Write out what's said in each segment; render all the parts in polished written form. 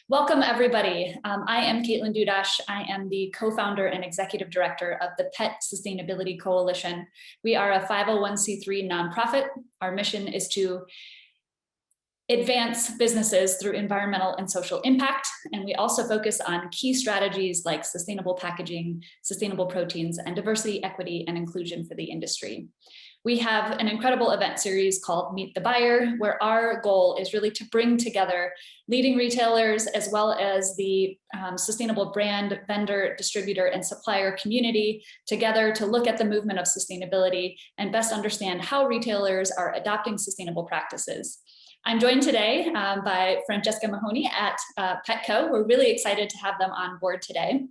Welcome, everybody. I am Caitlin Dudash. I am the co-founder and executive director of the Pet Sustainability Coalition. We are a 501c3 nonprofit. Our mission is to advance businesses through environmental and social impact. And we also focus on key strategies like sustainable packaging, sustainable proteins, and diversity, equity, and inclusion for the industry. We have an incredible event series called Meet the Buyer, where our goal is really to bring together leading retailers as well as the sustainable brand, vendor, distributor, and supplier community together to look at the movement of sustainability and best understand how retailers are adopting sustainable practices. I'm joined today by Francesca Mahoney at Petco. We're really excited to have them on board today.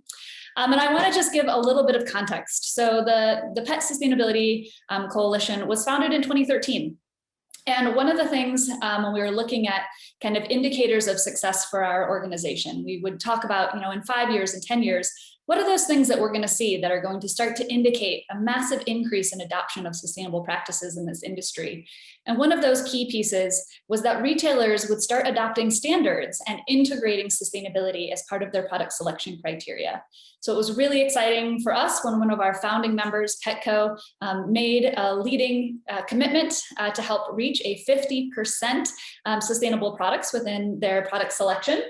And I want to just give a little bit of context. So the Pet Sustainability Coalition was founded in 2013. And one of the things when we were looking at kind of indicators of success for our organization, we would talk about, in 5 years and 10 years, what are those things that we're going to see that are going to start to indicate a massive increase in adoption of sustainable practices in this industry? And one of those key pieces was that retailers would start adopting standards and integrating sustainability as part of their product selection criteria. So it was really exciting for us when one of our founding members, Petco, made a leading commitment to help reach a 50% sustainable products within their product selection.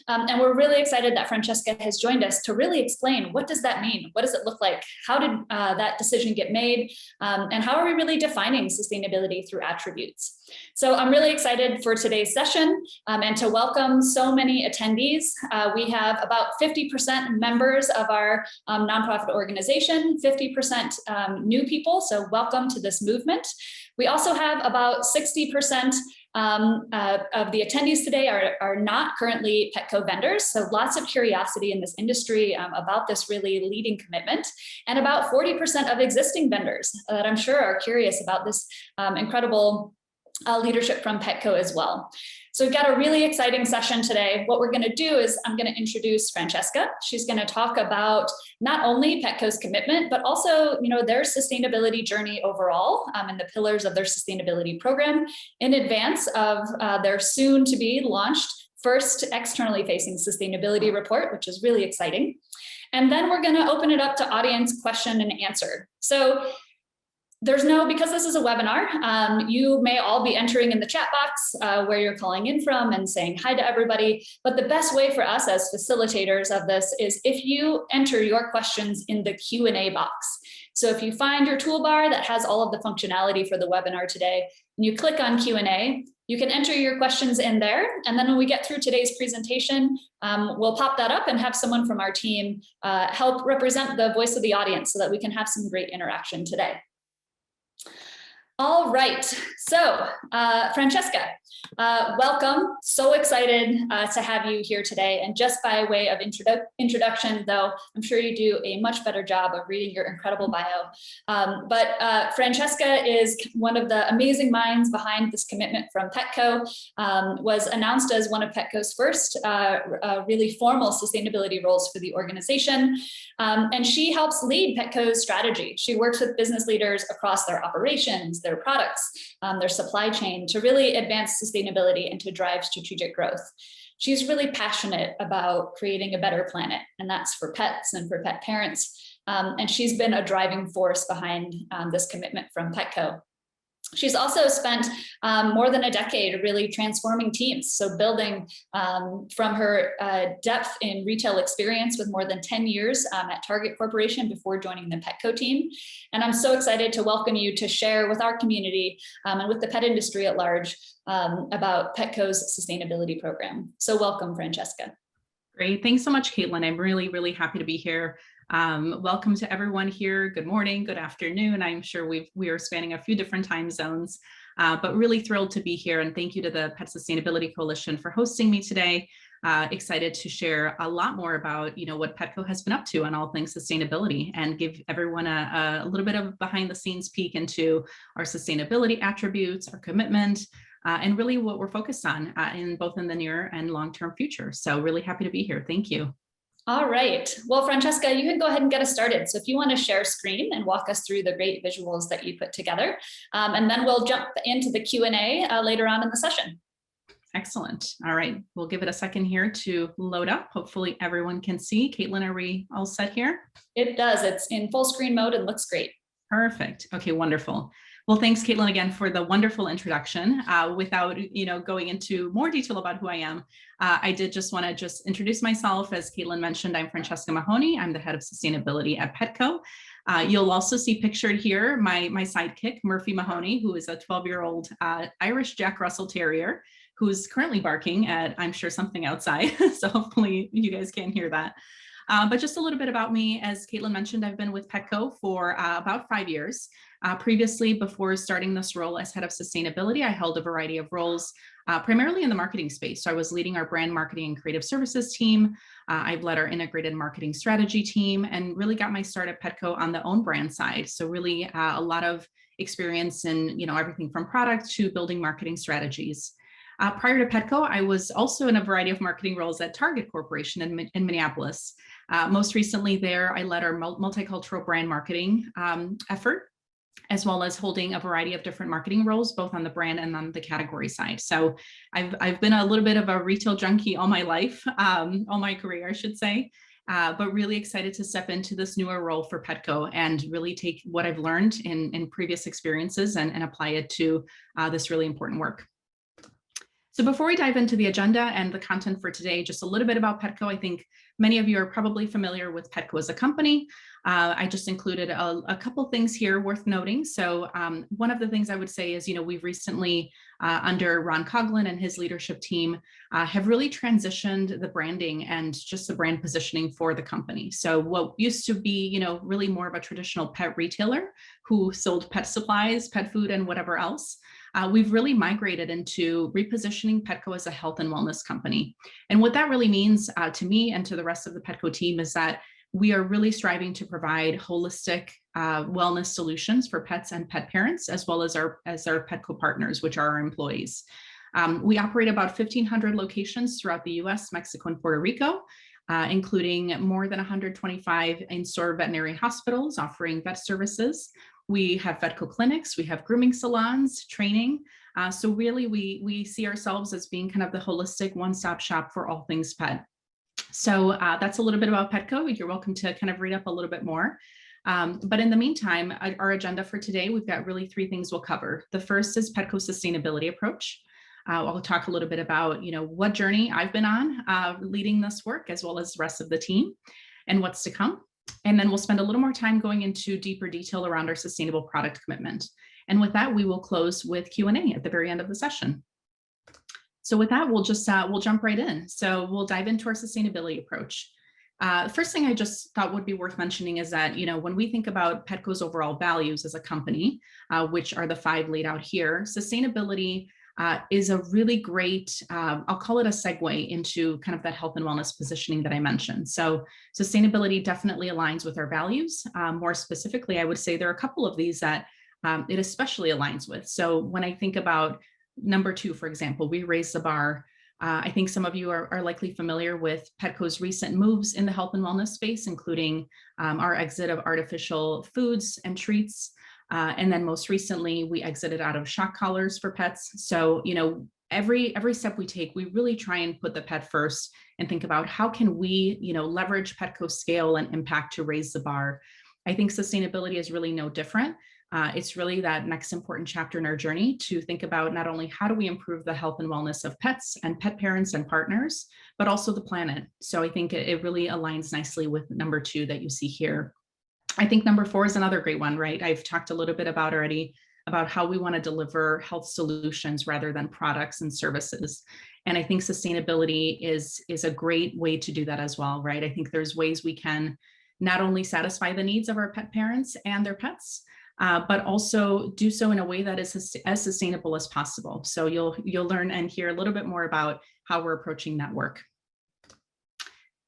And we're really excited that Francesca has joined us to really explain, what does that mean? What does it look like? How did that decision get made? And how are we really defining sustainability through attributes? So I'm really excited for today's session and to welcome so many attendees. We have about 50% members of our nonprofit organization, 50% new people. So welcome to this movement. We also have about 60% of the attendees today are not currently Petco vendors. So lots of curiosity in this industry about this really leading commitment, and about 40% of existing vendors that I'm sure are curious about this incredible leadership from Petco as well. So we've got a really exciting session today. What we're going to do is I'm going to introduce Francesca. She's going to talk about not only Petco's commitment, but also their sustainability journey overall and the pillars of their sustainability program in advance of their soon to be launched first externally facing sustainability report, which is really exciting. And then we're going to open it up to audience question and answer. So because this is a webinar, you may all be entering in the chat box where you're calling in from and saying hi to everybody. But the best way for us as facilitators of this is if you enter your questions in the Q&A box. So if you find your toolbar that has all of the functionality for the webinar today, and you click on Q&A, you can enter your questions in there. And then when we get through today's presentation, we'll pop that up and have someone from our team help represent the voice of the audience so that we can have some great interaction today. All right, so Francesca, welcome. So excited to have you here today. And just by way of introduction, though, I'm sure you do a much better job of reading your incredible bio. But Francesca is one of the amazing minds behind this commitment from Petco, was announced as one of Petco's first really formal sustainability roles for the organization. And she helps lead Petco's strategy. She works with business leaders across their operations, their products, their supply chain to really advance sustainability and to drive strategic growth. She's really passionate about creating a better planet, and that's for pets and for pet parents. And she's been a driving force behind this commitment from Petco. She's also spent more than a decade really transforming teams. So building from her depth in retail experience with more than 10 years at Target Corporation before joining the Petco team. And I'm so excited to welcome you to share with our community and with the pet industry at large about Petco's sustainability program. So welcome, Francesca. Great. Thanks so much, Caitlin. I'm really, really happy to be here. Welcome to everyone here. Good morning, good afternoon. I'm sure we are spanning a few different time zones, but really thrilled to be here. And thank you to the Pet Sustainability Coalition for hosting me today. Excited to share a lot more about what Petco has been up to on all things sustainability and give everyone a little bit of behind the scenes peek into our sustainability attributes, our commitment, and really what we're focused on in both in the near and long-term future. So really happy to be here. Thank you. All right. Well, Francesca, you can go ahead and get us started. So if you want to share screen and walk us through the great visuals that you put together, and then we'll jump into the Q&A later on in the session. Excellent. All right, we'll give it a second here to load up. Hopefully everyone can see. Caitlin, are we all set here? It does. It's in full screen mode and looks great. Perfect. Okay, wonderful. Well, thanks, Caitlin, again for the wonderful introduction. Without going into more detail about who I am, I did just want to introduce myself. As Caitlin mentioned, I'm Francesca Mahoney. I'm the head of sustainability at Petco. You'll also see pictured here my sidekick, Murphy Mahoney, who is a 12-year-old Irish Jack Russell Terrier who's currently barking at, I'm sure, something outside. So hopefully you guys can hear that. But just a little bit about me. As Caitlin mentioned, I've been with Petco for about 5 years. Previously, before starting this role as head of sustainability, I held a variety of roles, primarily in the marketing space. So I was leading our brand marketing and creative services team. I've led our integrated marketing strategy team and really got my start at Petco on the own brand side. So really a lot of experience in everything from product to building marketing strategies. Prior to Petco, I was also in a variety of marketing roles at Target Corporation in Minneapolis. Most recently there, I led our multicultural brand marketing effort, as well as holding a variety of different marketing roles, both on the brand and on the category side. So I've been a little bit of a retail junkie all my life, all my career, I should say, but really excited to step into this newer role for Petco and really take what I've learned in previous experiences and apply it to this really important work. So before we dive into the agenda and the content for today, just a little bit about Petco. I think many of you are probably familiar with Petco as a company. I just included a couple things here worth noting. So one of the things I would say is, we've recently, under Ron Coughlin and his leadership team, have really transitioned the branding and just the brand positioning for the company. So what used to be, really more of a traditional pet retailer who sold pet supplies, pet food, and whatever else, we've really migrated into repositioning Petco as a health and wellness company. And what that really means to me and to the rest of the Petco team is that we are really striving to provide holistic wellness solutions for pets and pet parents, as well as our Petco partners, which are our employees. We operate about 1,500 locations throughout the US, Mexico, and Puerto Rico, including more than 125 in-store veterinary hospitals offering vet services. We have Petco clinics, we have grooming salons, training. So really we see ourselves as being kind of the holistic one-stop shop for all things pet. So that's a little bit about Petco. You're welcome to kind of read up a little bit more. But in the meantime, our agenda for today, we've got really 3 things we'll cover. The first is Petco's sustainability approach. I'll talk a little bit about, what journey I've been on leading this work, as well as the rest of the team, and what's to come. And then we'll spend a little more time going into deeper detail around our sustainable product commitment. And with that, we will close with Q&A at the very end of the session. So with that, we'll jump right in. So we'll dive into our sustainability approach. The first thing I just thought would be worth mentioning is that, when we think about Petco's overall values as a company, which are the 5 laid out here, sustainability is a really great, I'll call it a segue into kind of that health and wellness positioning that I mentioned. So sustainability definitely aligns with our values. More specifically, I would say there are a couple of these that it especially aligns with. So when I think about number 2, for example, we raise the bar. I think some of you are likely familiar with Petco's recent moves in the health and wellness space, including our exit of artificial foods and treats. And then most recently, we exited out of shock collars for pets. So, every step we take, we really try and put the pet first and think about how can we, leverage Petco's scale and impact to raise the bar. I think sustainability is really no different. It's really that next important chapter in our journey to think about not only how do we improve the health and wellness of pets and pet parents and partners, but also the planet. So I think it really aligns nicely with number 2 that you see here. I think number 4 is another great one, right? I've talked a little bit about already about how we want to deliver health solutions rather than products and services. And I think sustainability is a great way to do that as well, right? I think there's ways we can not only satisfy the needs of our pet parents and their pets, but also do so in a way that is as sustainable as possible. So you'll learn and hear a little bit more about how we're approaching that work.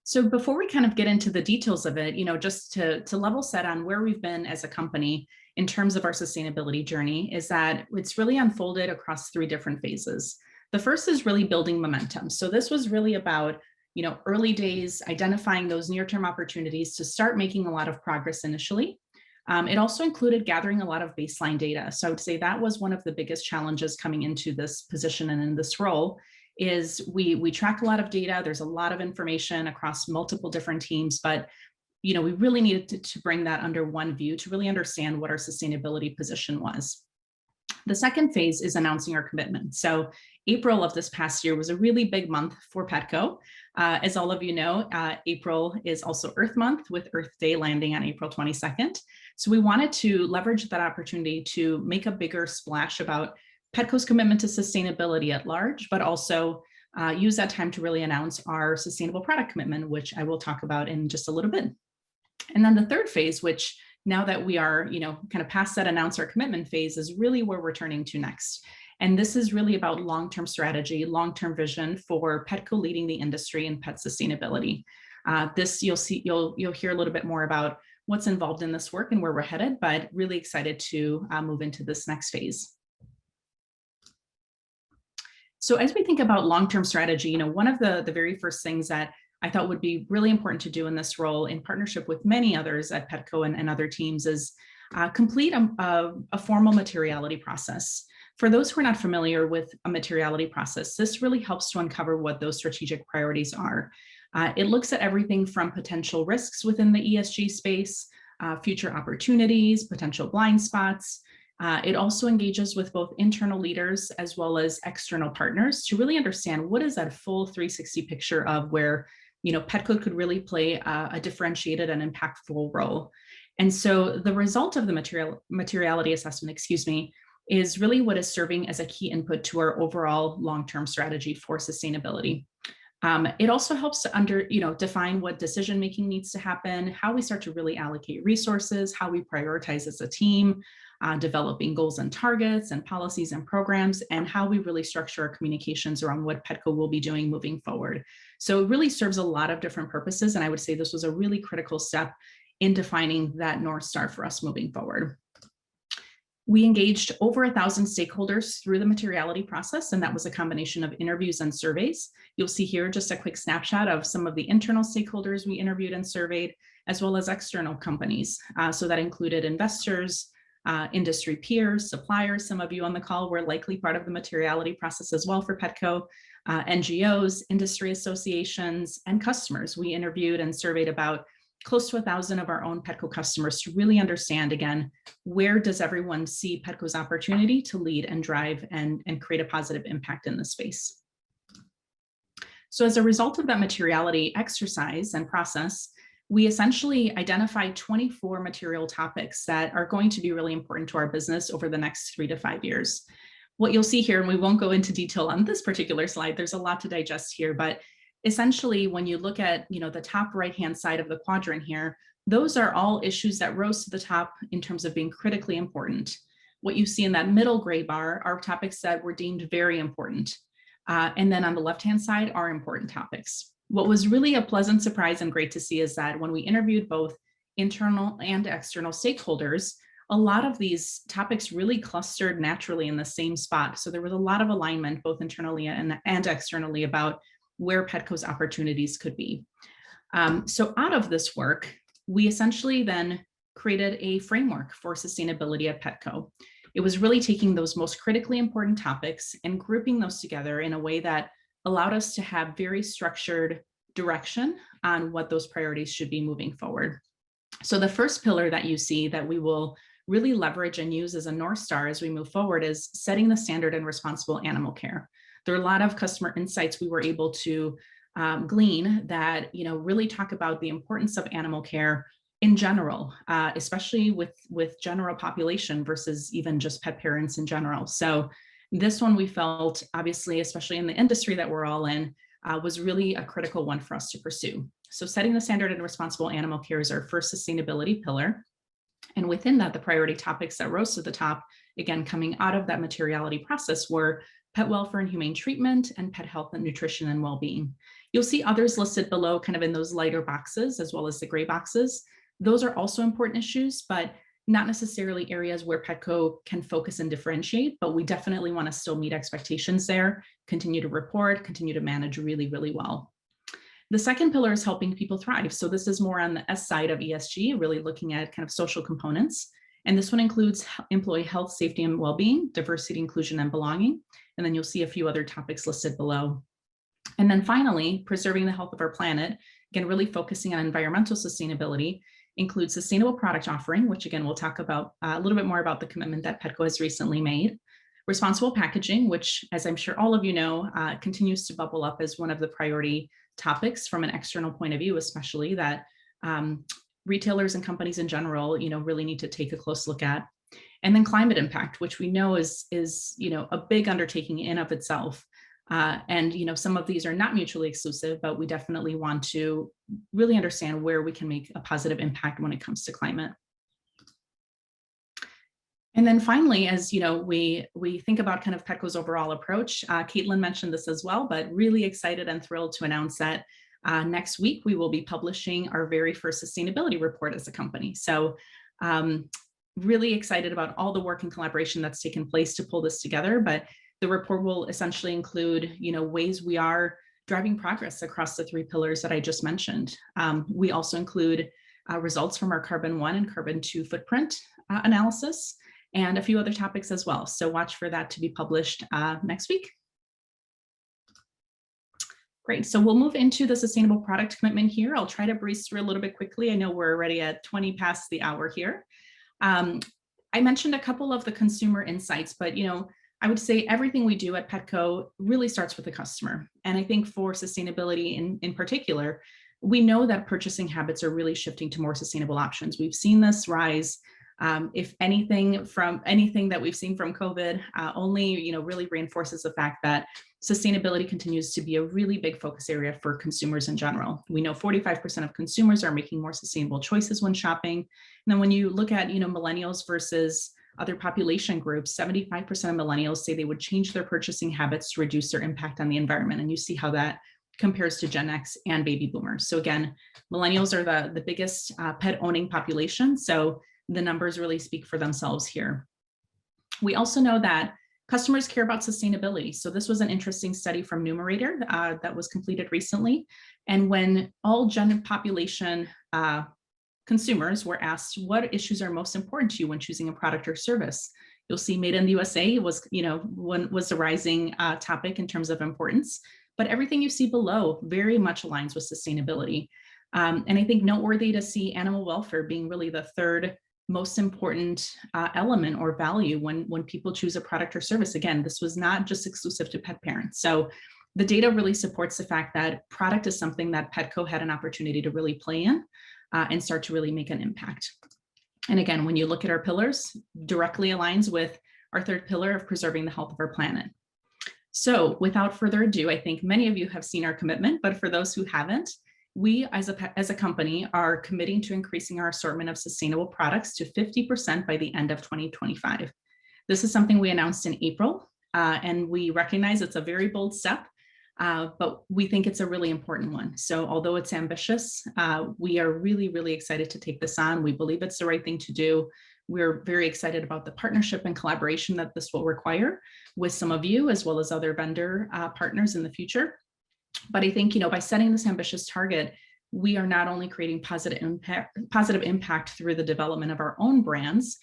So before we kind of get into the details of it, just to level set on where we've been as a company in terms of our sustainability journey, is that it's really unfolded across 3 different phases. The first is really building momentum. So this was really about, early days, identifying those near-term opportunities to start making a lot of progress initially. It also included gathering a lot of baseline data. So I would say that was one of the biggest challenges coming into this position and in this role, is we track a lot of data. There's a lot of information across multiple different teams, but we really needed to bring that under one view to really understand what our sustainability position was. The second phase is announcing our commitment. So April of this past year was a really big month for Petco. As all of you know, April is also Earth Month, with Earth Day landing on April 22nd. So we wanted to leverage that opportunity to make a bigger splash about Petco's commitment to sustainability at large, but also use that time to really announce our sustainable product commitment, which I will talk about in just a little bit. And then the third phase, which now that we are, kind of past that announce our commitment phase, is really where we're turning to next. And this is really about long-term strategy, long-term vision for Petco leading the industry in pet sustainability. This you'll hear a little bit more about what's involved in this work and where we're headed, but really excited to move into this next phase. So as we think about long-term strategy, one of the very first things that I thought would be really important to do in this role, in partnership with many others at Petco and other teams, is complete a formal materiality process. For those who are not familiar with a materiality process, this really helps to uncover what those strategic priorities are. It looks at everything from potential risks within the ESG space, future opportunities, potential blind spots. It also engages with both internal leaders as well as external partners to really understand what is that full 360 picture of where Petco could really play a differentiated and impactful role. And so the result of the materiality assessment, is really what is serving as a key input to our overall long-term strategy for sustainability. It also helps to define what decision-making needs to happen, how we start to really allocate resources, how we prioritize as a team, developing goals and targets and policies and programs, and how we really structure our communications around what Petco will be doing moving forward. So it really serves a lot of different purposes. And I would say this was a really critical step in defining that North Star for us moving forward. We engaged over 1,000 stakeholders through the materiality process, and that was a combination of interviews and surveys. You'll see here just a quick snapshot of some of the internal stakeholders we interviewed and surveyed, as well as external companies. So that included investors, industry peers, suppliers. Some of you on the call were likely part of the materiality process as well for Petco, NGOs, industry associations, and customers. We interviewed and surveyed about close to 1,000 of our own Petco customers to really understand, again, where does everyone see Petco's opportunity to lead and drive and create a positive impact in this space. So as a result of that materiality exercise and process, we essentially identified 24 material topics that are going to be really important to our business over the next 3 to 5 years. What you'll see here, and we won't go into detail on this particular slide, there's a lot to digest here, but essentially when you look at the top right-hand side of the quadrant here, those are all issues that rose to the top in terms of being critically important. What you see in that middle gray bar are topics that were deemed very important. And then on the left-hand side are important topics. What was really a pleasant surprise and great to see is that when we interviewed both internal and external stakeholders, a lot of these topics really clustered naturally in the same spot. So there was a lot of alignment both internally and externally about where Petco's opportunities could be. So out of this work, we essentially then created a framework for sustainability at Petco. It was really taking those most critically important topics and grouping those together in a way that allowed us to have very structured direction on what those priorities should be moving forward. So the first pillar that you see that we will really leverage and use as a North Star as we move forward is setting the standard in responsible animal care. There are a lot of customer insights we were able to glean that really talk about the importance of animal care in general, especially with general population versus even just pet parents in general. So this one we felt, obviously, especially in the industry that we're all in, was really a critical one for us to pursue. So setting the standard in responsible animal care is our first sustainability pillar. And within that, the priority topics that rose to the top, again, coming out of that materiality process, were pet welfare and humane treatment, and pet health and nutrition and well-being. You'll see others listed below kind of in those lighter boxes, as well as the gray boxes. Those are also important issues, but not necessarily areas where Petco can focus and differentiate, but we definitely want to still meet expectations there, continue to report, continue to manage really, really well. The second pillar is helping people thrive. So this is more on the S side of ESG, really looking at kind of social components. And this one includes employee health, safety, and well-being, diversity, inclusion, and belonging. And then you'll see a few other topics listed below. And then finally, preserving the health of our planet, again, really focusing on environmental sustainability, includes sustainable product offering, which again, we'll talk about a little bit more about the commitment that Petco has recently made. Responsible packaging, which, as I'm sure all of you know, continues to bubble up as one of the priority topics from an external point of view, especially that retailers and companies in general, really need to take a close look at. And then climate impact, which we know is a big undertaking in of itself. And some of these are not mutually exclusive, but we definitely want to really understand where we can make a positive impact when it comes to climate. And then finally, as we think about kind of Petco's overall approach, Caitlin mentioned this as well, but really excited and thrilled to announce that next week we will be publishing our very first sustainability report as a company. So really excited about all the work and collaboration that's taken place to pull this together. But the report will essentially include ways we are driving progress across the 3 pillars that I just mentioned. We also include results from our carbon 1 and carbon 2 footprint analysis, and a few other topics as well. So watch for that to be published next week. Great, so we'll move into the sustainable product commitment here. I'll try to breeze through a little bit quickly. I know we're already at 20 past the hour here. I mentioned a couple of the consumer insights, but I would say everything we do at Petco really starts with the customer. And I think for sustainability in particular, we know that purchasing habits are really shifting to more sustainable options. We've seen this rise. If anything that we've seen from COVID only really reinforces the fact that sustainability continues to be a really big focus area for consumers in general. We know 45% of consumers are making more sustainable choices when shopping. And then when you look at millennials versus other population groups, 75% of millennials say they would change their purchasing habits to reduce their impact on the environment. And you see how that compares to Gen X and baby boomers. So again, millennials are the biggest pet owning population. So the numbers really speak for themselves here. We also know that customers care about sustainability. So this was an interesting study from Numerator that was completed recently. And when all Gen population consumers were asked what issues are most important to you when choosing a product or service, you'll see Made in the USA was a rising topic in terms of importance. But everything you see below very much aligns with sustainability. And I think noteworthy to see animal welfare being really the third most important element or value when people choose a product or service. Again, this was not just exclusive to pet parents. So the data really supports the fact that product is something that Petco had an opportunity to really play in and start to really make an impact. And again, when you look at our pillars, directly aligns with our third pillar of preserving the health of our planet. So without further ado, I think many of you have seen our commitment, but for those who haven't, we as a company are committing to increasing our assortment of sustainable products to 50% by the end of 2025. This is something we announced in April, and we recognize it's a very bold step, but we think it's a really important one. So although it's ambitious, we are really, really excited to take this on. We believe it's the right thing to do. We're very excited about the partnership and collaboration that this will require with some of you, as well as other vendor partners in the future. But I think, by setting this ambitious target, we are not only creating positive impact through the development of our own brands,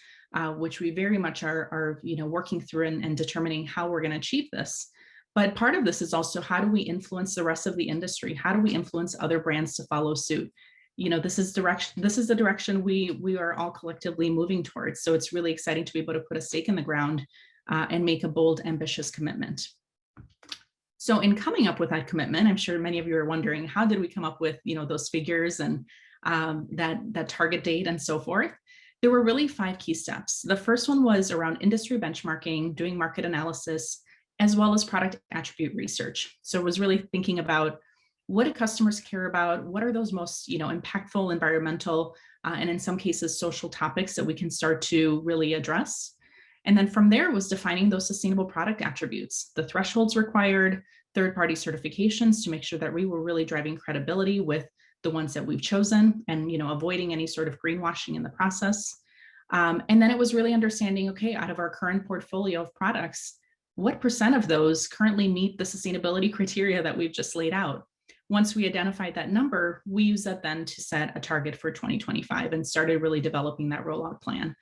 which we very much are working through and determining how we're going to achieve this. But part of this is also, how do we influence the rest of the industry? How do we influence other brands to follow suit? This is the direction we are all collectively moving towards. So it's really exciting to be able to put a stake in the ground and make a bold, ambitious commitment. So in coming up with that commitment, I'm sure many of you are wondering, how did we come up with those figures and that target date and so forth? There were really 5 key steps. The first one was around industry benchmarking, doing market analysis, as well as product attribute research. So it was really thinking about, what do customers care about? What are those most impactful environmental and in some cases social topics that we can start to really address? And then from there was defining those sustainable product attributes, the thresholds required, third-party certifications to make sure that we were really driving credibility with the ones that we've chosen and avoiding any sort of greenwashing in the process. And then it was really understanding, okay, out of our current portfolio of products, what % of those currently meet the sustainability criteria that we've just laid out? Once we identified that number, we used that then to set a target for 2025 and started really developing that rollout plan.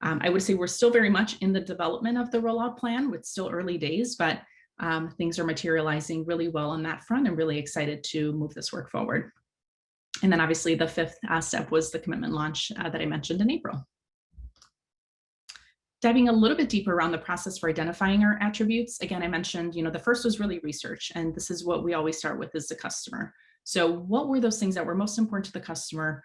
I would say we're still very much in the development of the rollout plan. It's still early days, but things are materializing really well on that front and really excited to move this work forward. And then obviously the fifth step was the commitment launch that I mentioned in April. Diving a little bit deeper around the process for identifying our attributes. Again, I mentioned, the first was really research, and this is what we always start with is the customer. So what were those things that were most important to the customer?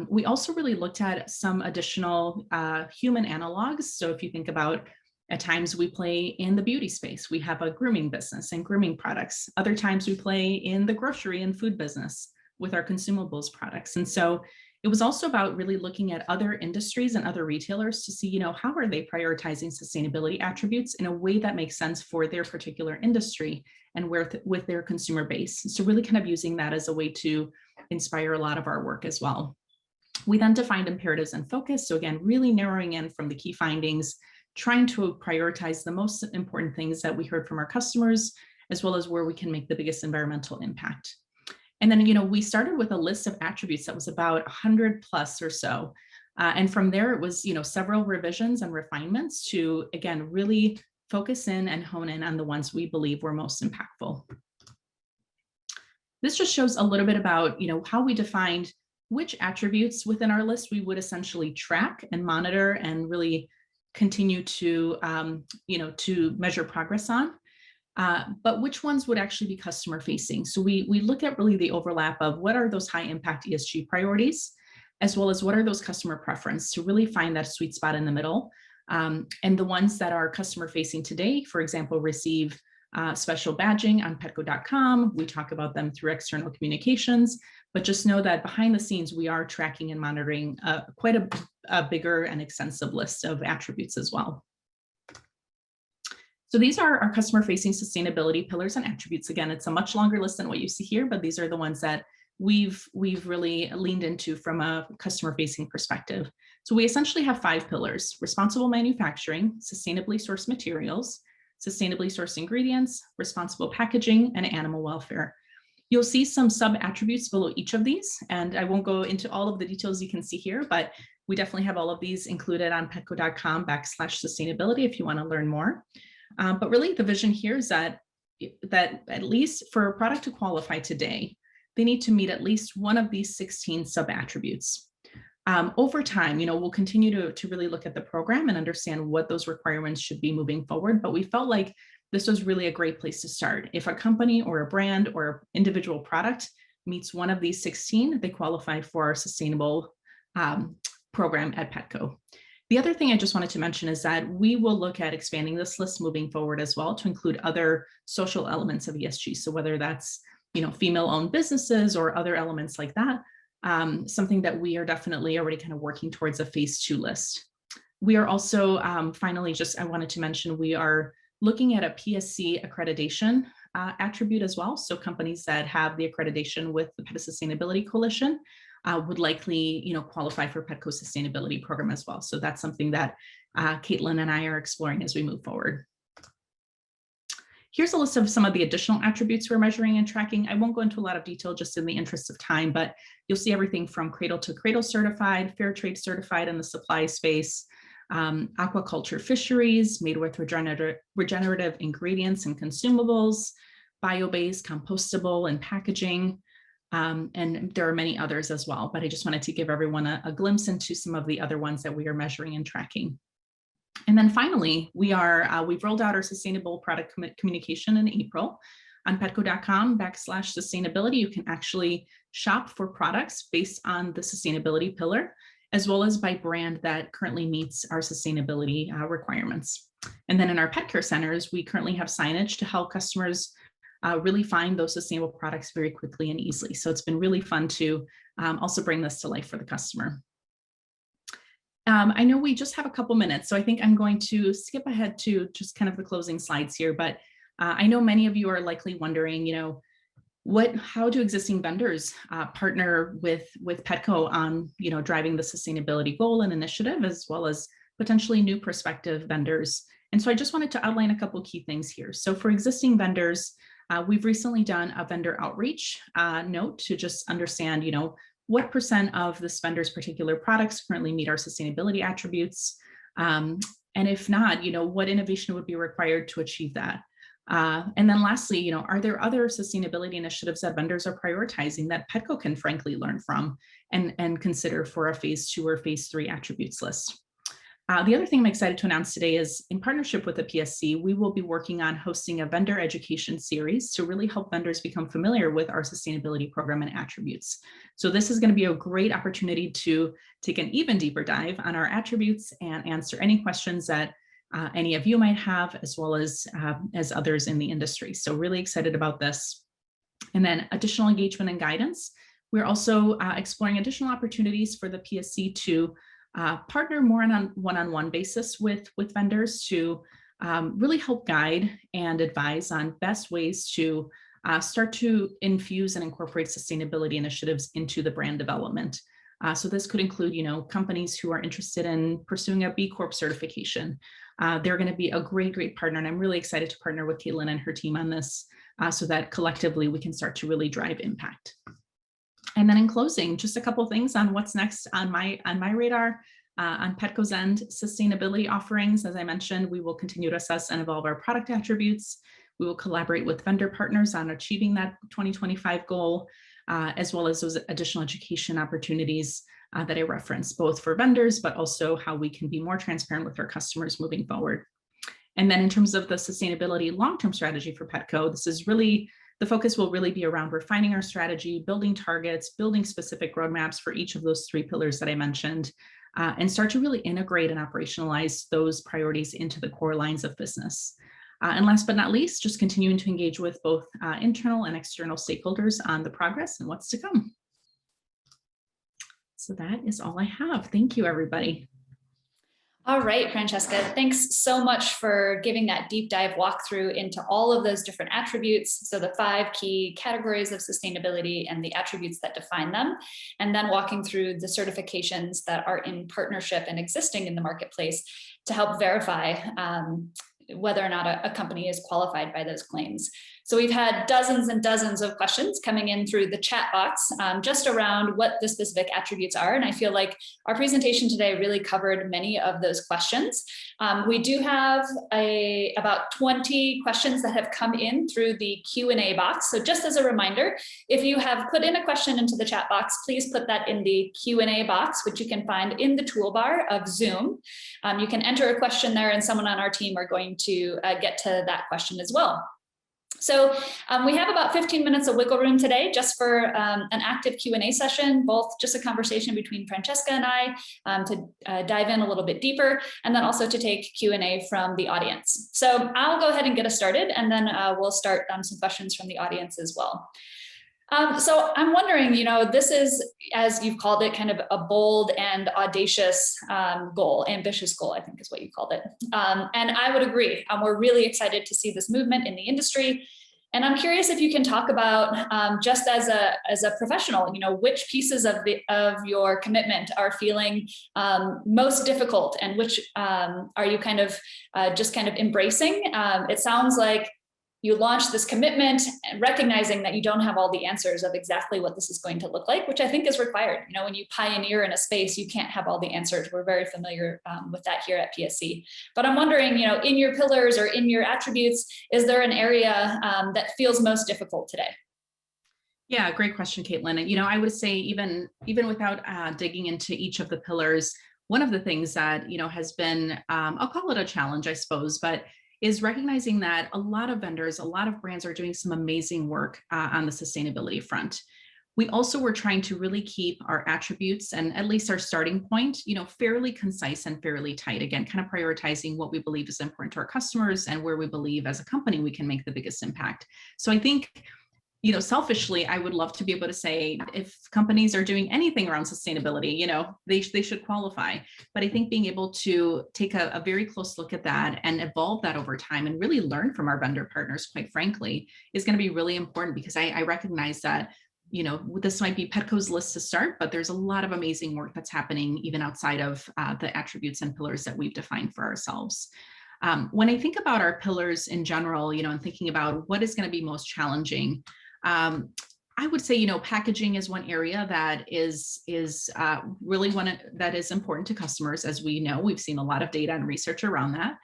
We also really looked at some additional human analogs. So if you think about, at times we play in the beauty space, we have a grooming business and grooming products. Other times we play in the grocery and food business with our consumables products. And so it was also about really looking at other industries and other retailers to see, how are they prioritizing sustainability attributes in a way that makes sense for their particular industry and with their consumer base. So really kind of using that as a way to inspire a lot of our work as well. We then defined imperatives and focus. So again, really narrowing in from the key findings, trying to prioritize the most important things that we heard from our customers, as well as where we can make the biggest environmental impact. And then, we started with a list of attributes that was about 100 plus or so. And from there, it was, several revisions and refinements to, again, really focus in and hone in on the ones we believe were most impactful. This just shows a little bit about, how we defined which attributes within our list we would essentially track and monitor and really continue to, to measure progress on. But which ones would actually be customer facing? So we look at really the overlap of what are those high impact ESG priorities, as well as what are those customer preference to really find that sweet spot in the middle. And the ones that are customer facing today, for example, receive special badging on Petco.com. We talk about them through external communications, but just know that behind the scenes, we are tracking and monitoring quite a bigger and extensive list of attributes as well. So these are our customer-facing sustainability pillars and attributes. Again, it's a much longer list than what you see here, but these are the ones that we've really leaned into from a customer-facing perspective. So we essentially have 5 pillars: responsible manufacturing, sustainably sourced materials, sustainably sourced ingredients, responsible packaging, and animal welfare. You'll see some sub-attributes below each of these, and I won't go into all of the details you can see here, but we definitely have all of these included on petco.com/sustainability if you want to learn more. But really the vision here is that at least for a product to qualify today, they need to meet at least one of these 16 sub-attributes. Over time, we'll continue to really look at the program and understand what those requirements should be moving forward. But we felt like this was really a great place to start. If a company or a brand or an individual product meets one of these 16, they qualify for our sustainable program at Petco. The other thing I just wanted to mention is that we will look at expanding this list moving forward as well to include other social elements of ESG. So whether that's, female-owned businesses or other elements like that, something that we are definitely already kind of working towards a phase 2 list. We are also, finally, I wanted to mention, we are looking at a PSC accreditation attribute as well. So companies that have the accreditation with the PETA Sustainability Coalition would likely, qualify for Petco sustainability program as well. So that's something that Caitlin and I are exploring as we move forward. Here's a list of some of the additional attributes we're measuring and tracking. I won't go into a lot of detail just in the interest of time, but you'll see everything from cradle to cradle certified, fair trade certified in the supply space, aquaculture fisheries made with regenerative ingredients and consumables, bio-based, compostable, and packaging. And there are many others as well, but I just wanted to give everyone a glimpse into some of the other ones that we are measuring and tracking. And then finally, we've rolled out our sustainable product communication in April. On petco.com/sustainability, you can actually shop for products based on the sustainability pillar, as well as by brand that currently meets our sustainability requirements. And then in our pet care centers, we currently have signage to help customers really find those sustainable products very quickly and easily. So it's been really fun to also bring this to life for the customer. I know we just have a couple minutes, so I think I'm going to skip ahead to just kind of the closing slides here, but I know many of you are likely wondering, how do existing vendors partner with Petco on, driving the sustainability goal and initiative, as well as potentially new prospective vendors. And so I just wanted to outline a couple key things here. So for existing vendors, we've recently done a vendor outreach note to just understand, what % of this vendor's particular products currently meet our sustainability attributes? And if not, what innovation would be required to achieve that? And then lastly, are there other sustainability initiatives that vendors are prioritizing that Petco can frankly learn from and consider for a phase 2 or phase 3 attributes list? The other thing I'm excited to announce today is, in partnership with the PSC, we will be working on hosting a vendor education series to really help vendors become familiar with our sustainability program and attributes. So this is going to be a great opportunity to take an even deeper dive on our attributes and answer any questions that any of you might have, as well as others in the industry. So really excited about this. And then additional engagement and guidance. We're also exploring additional opportunities for the PSC to partner more on a one-on-one basis with vendors to really help guide and advise on best ways to start to infuse and incorporate sustainability initiatives into the brand development. So this could include, companies who are interested in pursuing a B Corp certification. They're going to be a great partner, and I'm really excited to partner with Caitlin and her team on this so that collectively we can start to really drive impact. And then in closing, just a couple of things on what's next on my radar. On Petco's end, sustainability offerings. As I mentioned, we will continue to assess and evolve our product attributes. We will collaborate with vendor partners on achieving that 2025 goal, as well as those additional education opportunities that I referenced, both for vendors, but also how we can be more transparent with our customers moving forward. And then in terms of the sustainability long-term strategy for Petco, this is really, the focus will really be around refining our strategy, building targets, building specific roadmaps for each of those 3 pillars that I mentioned, and start to really integrate and operationalize those priorities into the core lines of business. And last but not least, just continuing to engage with both internal and external stakeholders on the progress and what's to come. So that is all I have. Thank you, everybody. All right, Francesca, thanks so much for giving that deep dive walkthrough into all of those different attributes. So the 5 key categories of sustainability and the attributes that define them, and then walking through the certifications that are in partnership and existing in the marketplace to help verify whether or not a company is qualified by those claims. So we've had dozens and dozens of questions coming in through the chat box just around what the specific attributes are. And I feel like our presentation today really covered many of those questions. We do have about 20 questions that have come in through the Q&A box. So just as a reminder, if you have put in a question into the chat box, please put that in the Q&A box, which you can find in the toolbar of Zoom. You can enter a question there and someone on our team are going to get to that question as well. So we have about 15 minutes of wiggle room today just for an active Q&A session, both just a conversation between Francesca and I to dive in a little bit deeper, and then also to take Q&A from the audience. So I'll go ahead and get us started, and then we'll start some questions from the audience as well. So I'm wondering, this is, as you've called it, kind of a bold and audacious goal, ambitious goal, I think is what you called it. And I would agree. We're really excited to see this movement in the industry. And I'm curious if you can talk about, just as a professional, which pieces of your commitment are feeling most difficult, and which are you kind of just kind of embracing? It sounds like you launched this commitment and recognizing that you don't have all the answers of exactly what this is going to look like, which I think is required. When you pioneer in a space, you can't have all the answers. We're very familiar with that here at PSC. But I'm wondering, in your pillars or in your attributes, is there an area that feels most difficult today? Yeah, great question, Caitlin. And, I would say even without digging into each of the pillars, one of the things that, has been, I'll call it a challenge, I suppose, but is recognizing that a lot of vendors, a lot of brands are doing some amazing work on the sustainability front. We also were trying to really keep our attributes and at least our starting point, fairly concise and fairly tight. Again, kind of prioritizing what we believe is important to our customers and where we believe as a company we can make the biggest impact. So I think, selfishly, I would love to be able to say if companies are doing anything around sustainability, they should qualify. But I think being able to take a very close look at that and evolve that over time and really learn from our vendor partners, quite frankly, is going to be really important, because I recognize that, this might be Petco's list to start, but there's a lot of amazing work that's happening even outside of the attributes and pillars that we've defined for ourselves. When I think about our pillars in general, and thinking about what is going to be most challenging, I would say, packaging is one area that is really that is important to customers. As we know, we've seen a lot of data and research around that.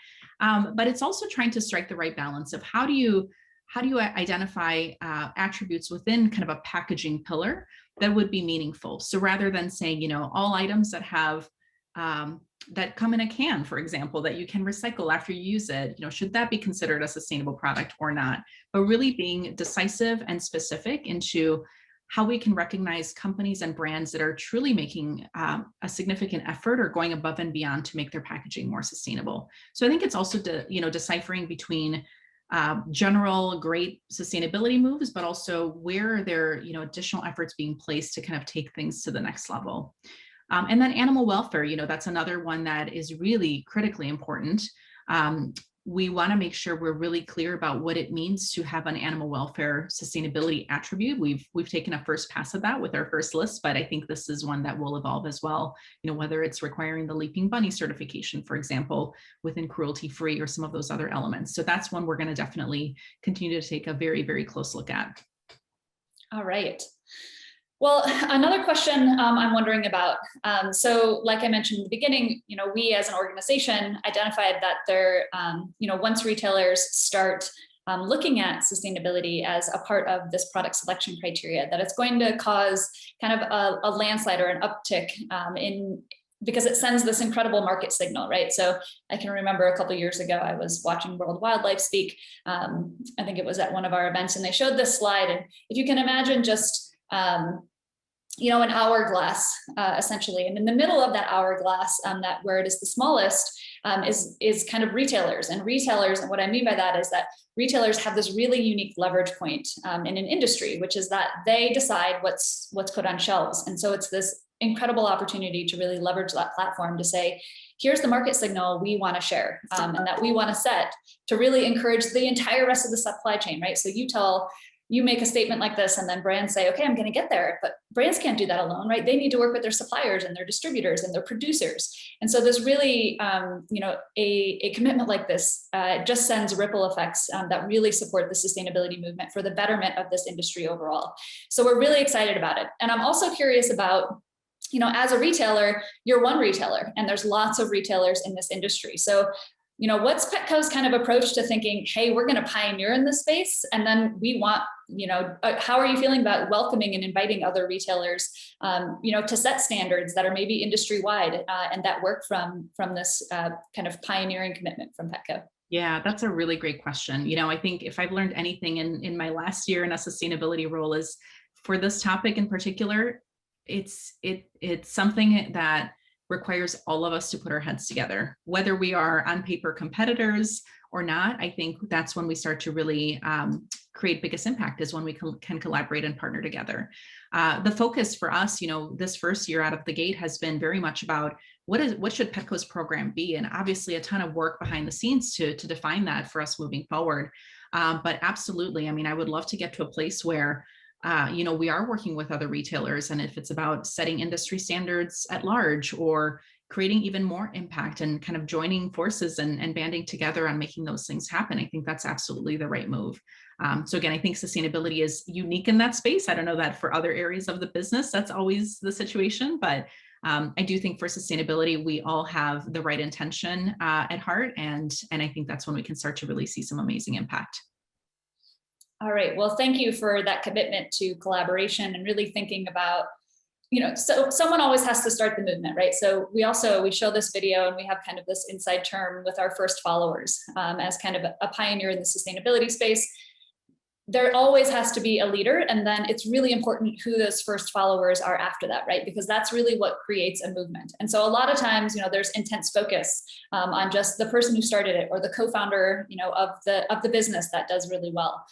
But it's also trying to strike the right balance of how do you identify attributes within kind of a packaging pillar that would be meaningful. So rather than saying, you know, all items that have that come in a can, for example, that you can recycle after you use it, you know, should that be considered a sustainable product or not? But really being decisive and specific into how we can recognize companies and brands that are truly making a significant effort or going above and beyond to make their packaging more sustainable. So I think it's also, deciphering between general great sustainability moves, but also where there are, additional efforts being placed to kind of take things to the next level. And then animal welfare, that's another one that is really critically important. We want to make sure we're really clear about what it means to have an animal welfare sustainability attribute. We've taken a first pass at that with our first list, but I think this is one that will evolve as well. Whether it's requiring the Leaping Bunny certification, for example, within cruelty-free or some of those other elements. So that's one we're going to definitely continue to take a very, very close look at. All right. Well, another question I'm wondering about. So like I mentioned in the beginning, we as an organization identified that there, once retailers start looking at sustainability as a part of this product selection criteria, that it's going to cause kind of a landslide or an uptick because it sends this incredible market signal, right? So I can remember a couple of years ago, I was watching World Wildlife Speak. I think it was at one of our events, and they showed this slide. And if you can imagine just an hourglass, essentially. And in the middle of that hourglass, that where it is the smallest, is kind of retailers. And what I mean by that is that retailers have this really unique leverage point in an industry, which is that they decide what's put on shelves. And so it's this incredible opportunity to really leverage that platform to say, here's the market signal we want to share and that we want to set to really encourage the entire rest of the supply chain, right? So you make a statement like this, and then brands say, okay, I'm going to get there, but brands can't do that alone, right? They need to work with their suppliers and their distributors and their producers. And so there's really, a commitment like this just sends ripple effects that really support the sustainability movement for the betterment of this industry overall. So we're really excited about it. And I'm also curious about, as a retailer, you're one retailer, and there's lots of retailers in this industry. So what's Petco's kind of approach to thinking, hey, we're going to pioneer in this space, and then we want, how are you feeling about welcoming and inviting other retailers, to set standards that are maybe industry-wide and that work from this kind of pioneering commitment from Petco? Yeah, that's a really great question. I think if I've learned anything in my last year in a sustainability role is for this topic in particular, it's something that requires all of us to put our heads together, whether we are on paper competitors or not. I think that's when we start to really create biggest impact, is when we can collaborate and partner together. The focus for us, this first year out of the gate has been very much about what should Petco's program be? And obviously a ton of work behind the scenes to define that for us moving forward. But absolutely, I would love to get to a place where we are working with other retailers, and if it's about setting industry standards at large or creating even more impact and kind of joining forces and banding together on making those things happen, I think that's absolutely the right move. So again, I think sustainability is unique in that space. I don't know that for other areas of the business, that's always the situation, but I do think for sustainability, we all have the right intention at heart. And I think that's when we can start to really see some amazing impact. All right. Well, thank you for that commitment to collaboration and really thinking about, so someone always has to start the movement, right? So we show this video, and we have kind of this inside term with our first followers as kind of a pioneer in the sustainability space. There always has to be a leader, and then it's really important who those first followers are after that, right? Because that's really what creates a movement. And so a lot of times, there's intense focus on just the person who started it or the co-founder, of the business that does really well.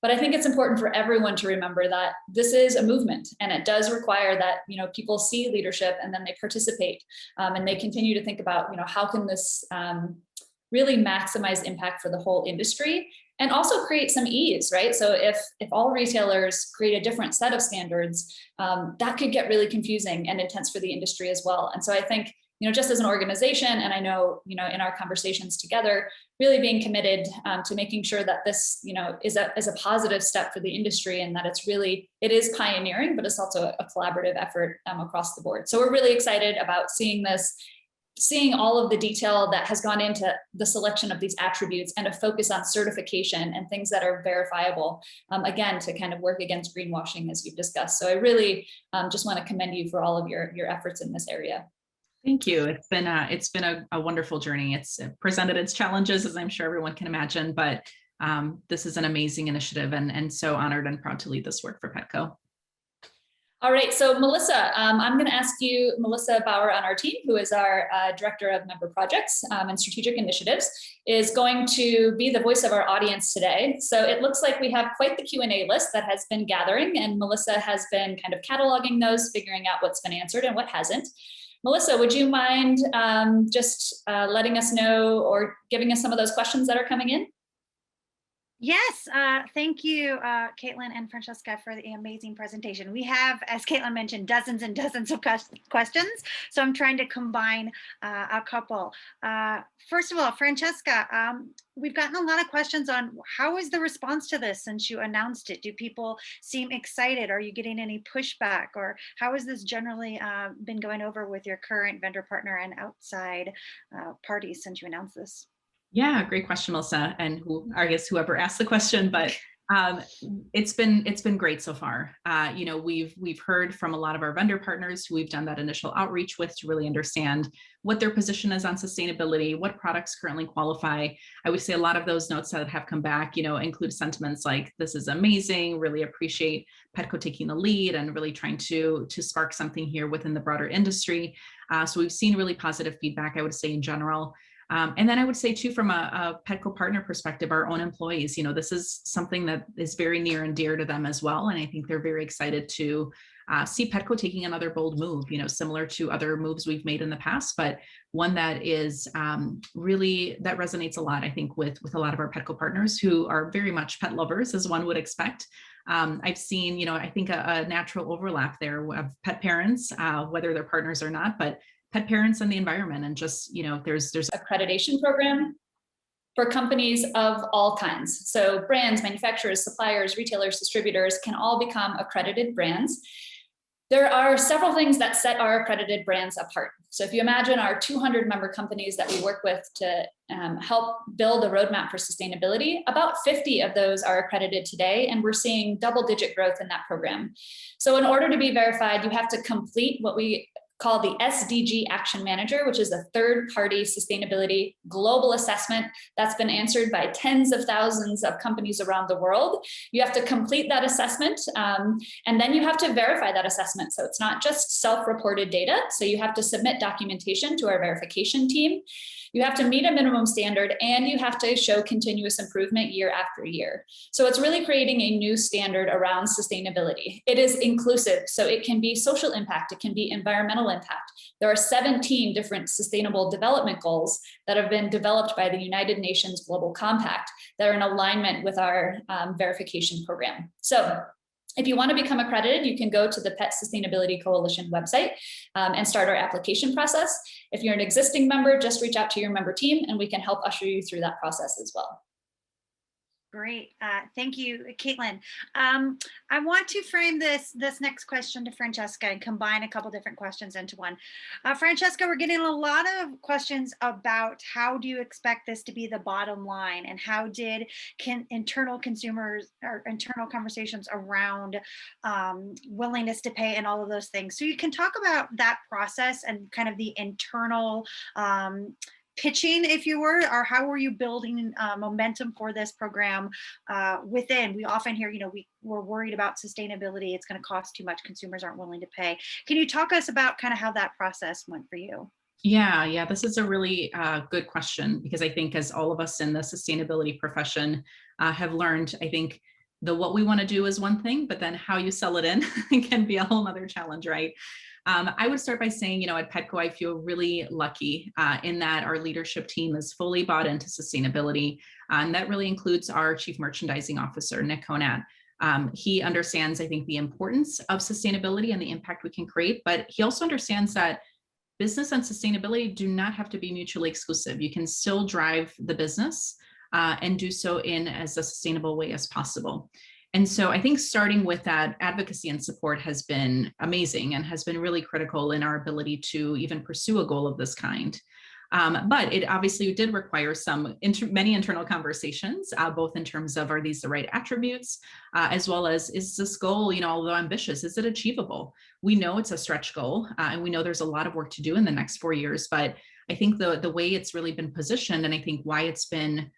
But I think it's important for everyone to remember that this is a movement, and it does require that, people see leadership and then they participate and they continue to think about, how can this really maximize impact for the whole industry and also create some ease, right? So if all retailers create a different set of standards, that could get really confusing and intense for the industry as well. And so I think, just as an organization, and I know, in our conversations together, really being committed to making sure that this, is a positive step for the industry, and that it is pioneering, but it's also a collaborative effort across the board. So we're really excited about seeing this seeing all of the detail that has gone into the selection of these attributes and a focus on certification and things that are verifiable, again, to kind of work against greenwashing as you've discussed. So I really just want to commend you for all of your efforts in this area. Thank you. It's been a wonderful journey. It's presented its challenges, as I'm sure everyone can imagine, but this is an amazing initiative, and so honored and proud to lead this work for Petco. All right, so Melissa, I'm going to ask you, Melissa Bauer on our team, who is our Director of Member Projects and Strategic Initiatives, is going to be the voice of our audience today. So it looks like we have quite the Q&A list that has been gathering, and Melissa has been kind of cataloging those, figuring out what's been answered and what hasn't. Melissa, would you mind just letting us know or giving us some of those questions that are coming in? Yes, thank you, Caitlin and Francesca, for the amazing presentation. We have, as Caitlin mentioned, dozens and dozens of questions, so I'm trying to combine a couple. First of all, Francesca, we've gotten a lot of questions on how is the response to this since you announced it? Do people seem excited? Are you getting any pushback? Or how has this generally been going over with your current vendor partner and outside parties since you announced this? Yeah, great question, Melissa, and I guess whoever asked the question, but it's been great so far. You know, we've heard from a lot of our vendor partners who we've done that initial outreach with to really understand what their position is on sustainability, what products currently qualify. I would say a lot of those notes that have come back, you know, include sentiments like, this is amazing, really appreciate Petco taking the lead and really trying to spark something here within the broader industry. So we've seen really positive feedback, I would say, in general. And then I would say too, from a Petco partner perspective, our own employees, you know, this is something that is very near and dear to them as well. And I think they're very excited to see Petco taking another bold move, you know, similar to other moves we've made in the past, but one that is really, that resonates a lot, I think, with a lot of our Petco partners who are very much pet lovers, as one would expect. I've seen, you know, I think a natural overlap there of pet parents, whether they're partners or not, but pet parents and the environment, and just, you know, there's accreditation program for companies of all kinds. So brands, manufacturers, suppliers, retailers, distributors can all become accredited brands. There are several things that set our accredited brands apart. So if you imagine our 200 member companies that we work with to help build a roadmap for sustainability, about 50 of those are accredited today, and we're seeing double-digit growth in that program. So in order to be verified, you have to complete what we call the SDG Action Manager, which is a third-party sustainability global assessment that's been answered by tens of thousands of companies around the world. You have to complete that assessment, and then you have to verify that assessment. So it's not just self-reported data. So you have to submit documentation to our verification team. You have to meet a minimum standard, and you have to show continuous improvement year after year. So it's really creating a new standard around sustainability. It is inclusive, so it can be social impact, it can be environmental impact. There are 17 different sustainable development goals that have been developed by the United Nations Global Compact that are in alignment with our verification program. So if you want to become accredited, you can go to the Pet Sustainability Coalition website and start our application process. If you're an existing member, just reach out to your member team and we can help usher you through that process as well. Great. Thank you, Caitlin. I want to frame this next question to Francesca and combine a couple different questions into one. Francesca, we're getting a lot of questions about how do you expect this to be the bottom line, and how did internal consumers or internal conversations around willingness to pay and all of those things. So you can talk about that process and kind of the internal pitching, if you were, or how were you building momentum for this program within? We often hear, you know, we're worried about sustainability. It's going to cost too much. Consumers aren't willing to pay. Can you talk us about kind of how that process went for you? Yeah, this is a really good question, because I think as all of us in the sustainability profession have learned, I think what we want to do is one thing, but then how you sell it in can be a whole other challenge, right? I would start by saying, you know, at Petco, I feel really lucky in that our leadership team is fully bought into sustainability. And that really includes our Chief Merchandising Officer, Nick Conant. He understands, I think, the importance of sustainability and the impact we can create, but he also understands that business and sustainability do not have to be mutually exclusive. You can still drive the business and do so in as a sustainable way as possible. And so I think starting with that advocacy and support has been amazing and has been really critical in our ability to even pursue a goal of this kind. But it obviously did require many internal conversations, both in terms of, are these the right attributes, as well as, is this goal, although ambitious, is it achievable? We know it's a stretch goal, and we know there's a lot of work to do in the next 4 years, but I think the way it's really been positioned, and I think why it's been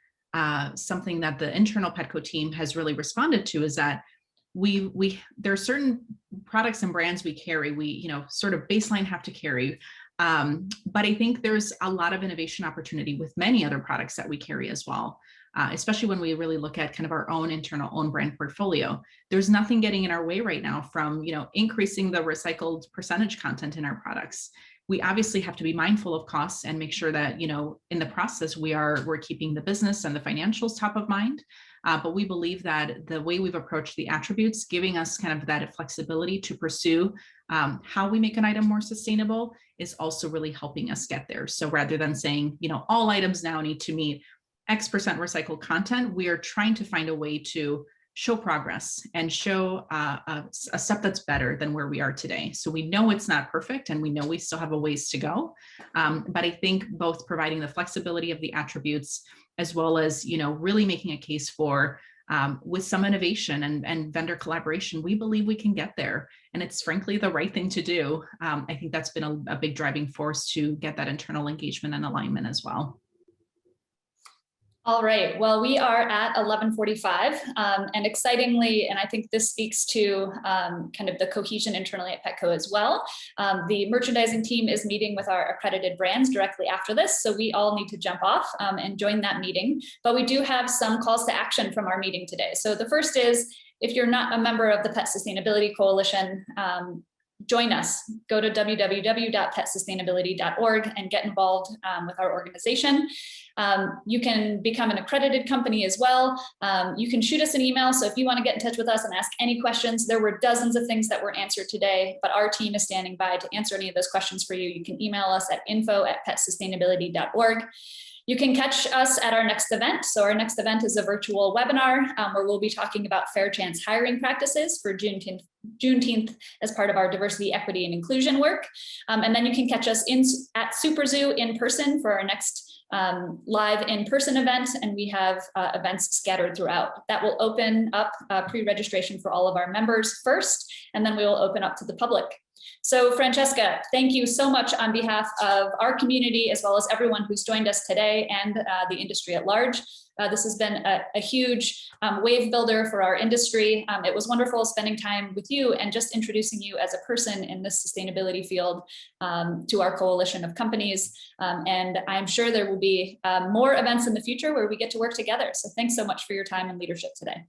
something that the internal Petco team has really responded to, is that there are certain products and brands we carry, we sort of baseline have to carry. But I think there's a lot of innovation opportunity with many other products that we carry as well, especially when we really look at kind of our own internal own brand portfolio. There's nothing getting in our way right now from increasing the recycled percentage content in our products. We obviously have to be mindful of costs and make sure that in the process we're keeping the business and the financials top of mind. But we believe that the way we've approached the attributes, giving us kind of that flexibility to pursue how we make an item more sustainable, is also really helping us get there. So rather than saying, all items now need to meet X% recycled content, we are trying to find a way to show progress and show a step that's better than where we are today. So we know it's not perfect and we know we still have a ways to go. But I think both providing the flexibility of the attributes, as well as, really making a case for with some innovation and vendor collaboration, we believe we can get there. And it's frankly the right thing to do. I think that's been a big driving force to get that internal engagement and alignment as well. All right, well, we are at 11:45 and excitingly, and I think this speaks to kind of the cohesion internally at Petco as well. The merchandising team is meeting with our accredited brands directly after this, so we all need to jump off and join that meeting. But we do have some calls to action from our meeting today. So the first is, if you're not a member of the Pet Sustainability Coalition, join us. Go to www.petsustainability.org and get involved with our organization. You can become an accredited company as well. You can shoot us an email. So if you want to get in touch with us and ask any questions, there were dozens of things that were answered today, but our team is standing by to answer any of those questions for you. You can email us at info@petsustainability.org. You can catch us at our next event. So our next event is a virtual webinar where we'll be talking about fair chance hiring practices for Juneteenth as part of our diversity, equity, and inclusion work. And then you can catch us at Super Zoo in person for our next live in-person event, and we have events scattered throughout. That will open up pre-registration for all of our members first, and then we will open up to the public. So Francesca, thank you so much on behalf of our community, as well as everyone who's joined us today and the industry at large. This has been a huge wave builder for our industry. It was wonderful spending time with you and just introducing you as a person in this sustainability field to our coalition of companies. And I'm sure there will be more events in the future where we get to work together. So thanks so much for your time and leadership today.